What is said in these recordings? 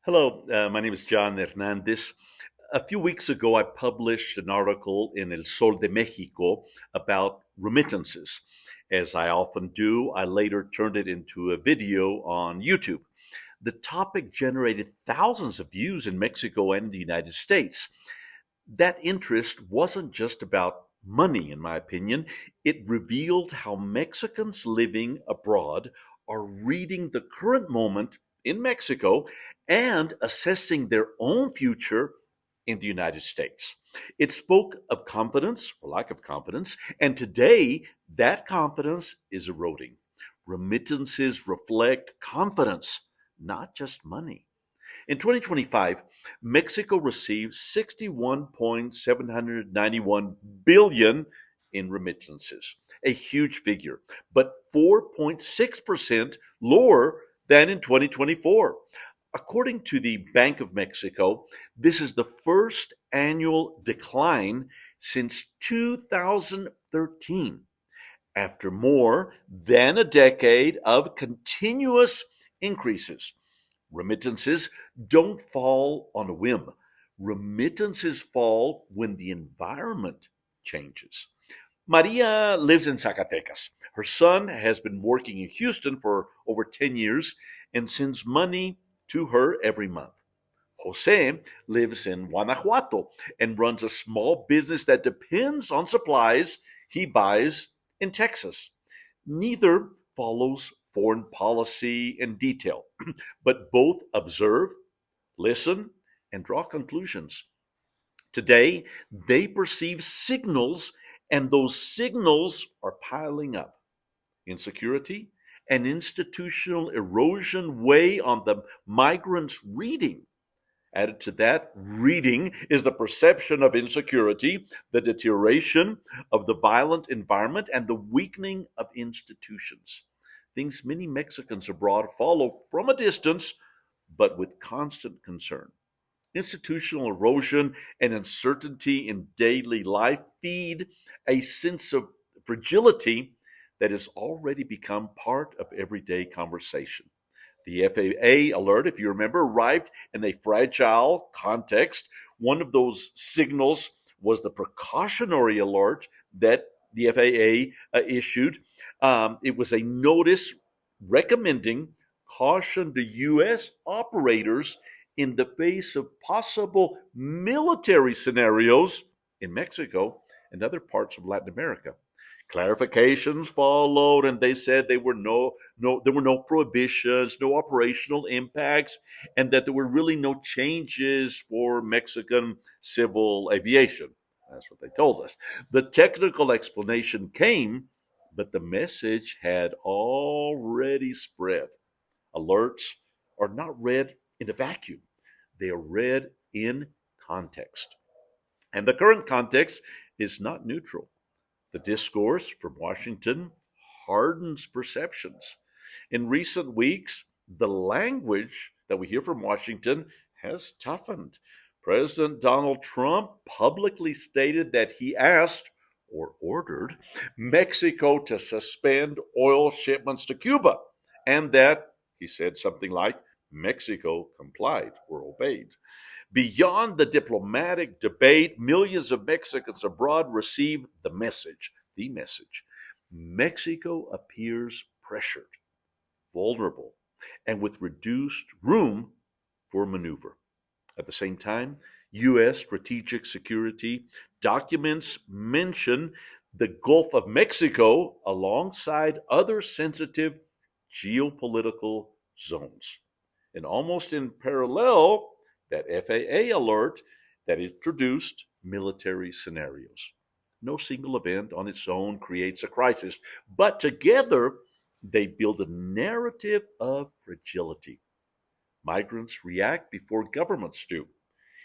Hello, my name is John Hernandez. A few weeks ago, I published an article in El Sol de Mexico about remittances. As I often do, I later turned it into a video on YouTube. The topic generated thousands of views in Mexico and the United States. That interest wasn't just about money, in my opinion. It revealed how Mexicans living abroad are reading the current moment in Mexico and assessing their own future in the United States. It spoke of confidence or lack of confidence, and today that confidence is eroding. Remittances reflect confidence, not just money. In 2025, Mexico received 61.791 billion in remittances, a huge figure, but 4.6% lower than in 2024. According to the Bank of Mexico, this is the first annual decline since 2013, after more than a decade of continuous increases. Remittances don't fall on a whim. Remittances fall when the environment changes. Maria lives in Zacatecas. Her son has been working in Houston for over 10 years and sends money to her every month. Jose lives in Guanajuato and runs a small business that depends on supplies he buys in Texas. Neither follows foreign policy in detail, but both observe, listen, and draw conclusions. Today, they perceive signals, and those signals are piling up. Insecurity and institutional erosion weigh on the migrants' reading. Added to that, reading is the perception of insecurity, the deterioration of the violent environment, and the weakening of institutions. Things many Mexicans abroad follow from a distance, but with constant concern. Institutional erosion and uncertainty in daily life feed a sense of fragility that has already become part of everyday conversation. The FAA alert, if you remember, arrived in a fragile context. One of those signals was the precautionary alert that the FAA issued. It was a notice recommending caution to U.S. operators in the face of possible military scenarios in Mexico and other parts of Latin America. Clarifications followed, and they said there were no prohibitions, no operational impacts, and that there were really no changes for Mexican civil aviation. That's what they told us. The technical explanation came, but the message had already spread. Alerts are not read in a vacuum, they are read in context. And the current context is not neutral. The discourse from Washington hardens perceptions. In recent weeks, the language that we hear from Washington has toughened. President Donald Trump publicly stated that he asked or ordered Mexico to suspend oil shipments to Cuba, and that he said something like Mexico complied or obeyed. Beyond the diplomatic debate, millions of Mexicans abroad receive the message. Mexico appears pressured, vulnerable, and with reduced room for maneuver. At the same time, U.S. strategic security documents mention the Gulf of Mexico alongside other sensitive geopolitical zones. And almost in parallel, that FAA alert that introduced military scenarios. No single event on its own creates a crisis, but together they build a narrative of fragility. Migrants react before governments do.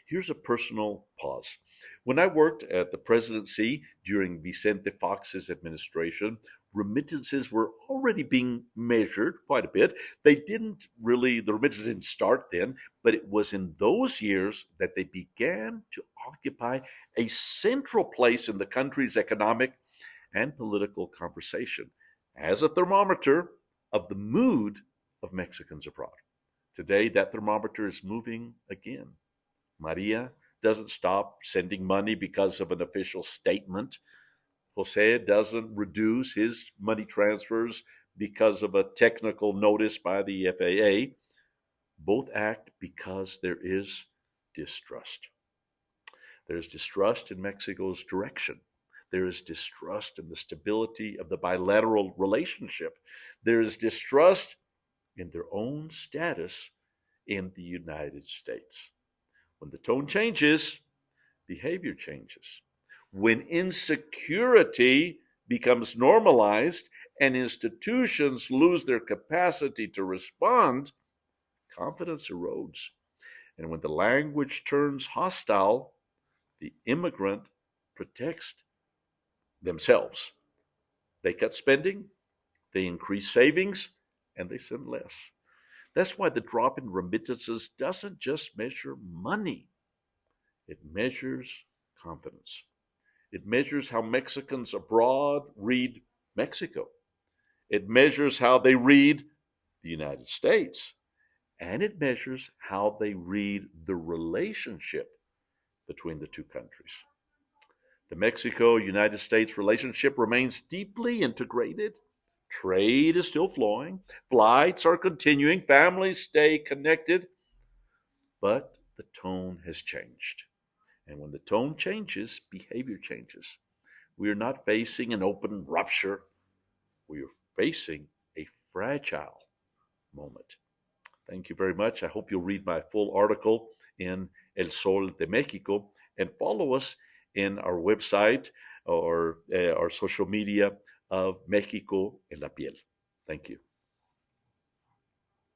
Here's a personal pause. When I worked at the presidency during Vicente Fox's administration, remittances were already being measured quite a bit. The remittances didn't start then, but it was in those years that they began to occupy a central place in the country's economic and political conversation as a thermometer of the mood of Mexicans abroad. Today, that thermometer is moving again. Maria doesn't stop sending money because of an official statement. Jose doesn't reduce his money transfers because of a technical notice by the FAA. Both act because there is distrust. There is distrust in Mexico's direction. There is distrust in the stability of the bilateral relationship. There is distrust in their own status in the United States. When the tone changes, behavior changes. When insecurity becomes normalized and institutions lose their capacity to respond, confidence erodes. And when the language turns hostile, the immigrant protects themselves. They cut spending, they increase savings, and they send less. That's why the drop in remittances doesn't just measure money, it measures confidence. It measures how Mexicans abroad read Mexico. It measures how they read the United States. And it measures how they read the relationship between the two countries. The Mexico United States relationship remains deeply integrated. Trade is still flowing. Flights are continuing. Families stay connected. But the tone has changed. And when the tone changes, behavior changes. We are not facing an open rupture. We are facing a fragile moment. Thank you very much. I hope you'll read my full article in El Sol de Mexico and follow us in our website or our social media of Mexico en la piel. Thank you.